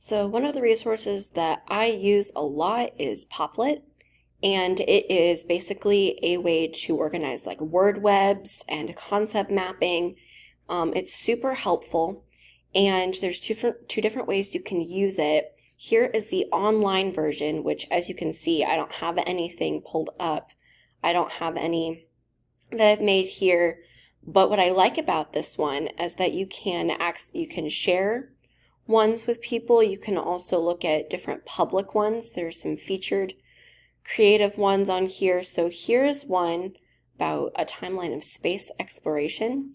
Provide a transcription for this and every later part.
So one of the resources that I use a lot is Popplet, and it is basically a way to organize like word webs and concept mapping. It's super helpful, and there's two different ways you can use it. Here is the online version, which as you can see, I don't have anything pulled up. I don't have any that I've made here. But what I like about this one is that you can share ones with people. You can also look at different public ones. There's some featured creative ones on here. So here's one about a timeline of space exploration,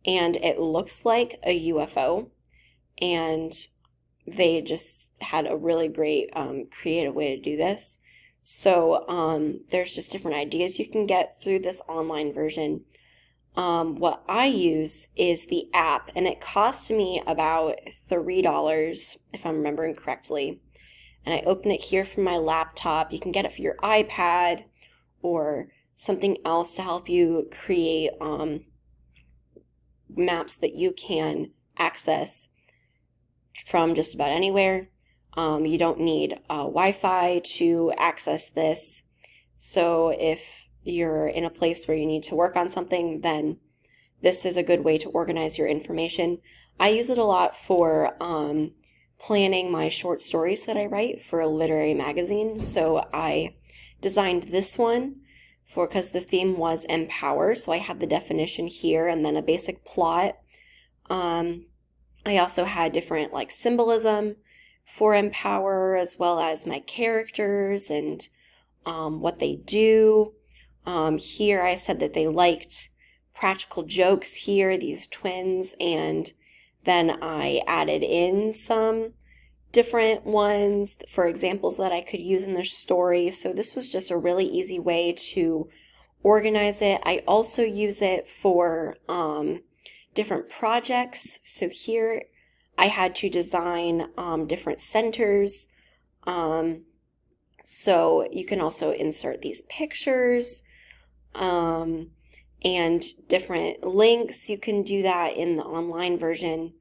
and it looks like a UFO, and they just had a really great creative way to do this. So there's just different ideas you can get through this online version. What I use is the app, and it cost me about $3 if I'm remembering correctly. And I open it here from my laptop. You can get it for your iPad or something else to help you create maps that you can access from just about anywhere. You don't need Wi-Fi to access this. So if you're in a place where you need to work on something, then this is a good way to organize your information. I use it a lot for planning my short stories that I write for a literary magazine. So I designed this one because the theme was empower. So I had the definition here and then a basic plot. I also had different like symbolism for empower, as well as my characters and what they do. Here I said that they liked practical jokes here, these twins, and then I added in some different ones for examples that I could use in the story. So this was just a really easy way to organize it. I also use it for different projects. So here I had to design different centers. So you can also insert these pictures and different links. You can do that in the online version,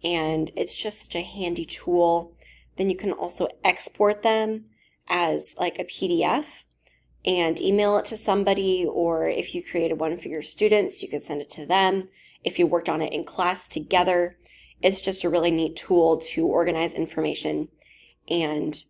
and it's just such a handy tool. Then you can also export them as like a PDF and email it to somebody, or if you created one for your students, you could send it to them. If you worked on it in class together, it's just a really neat tool to organize information and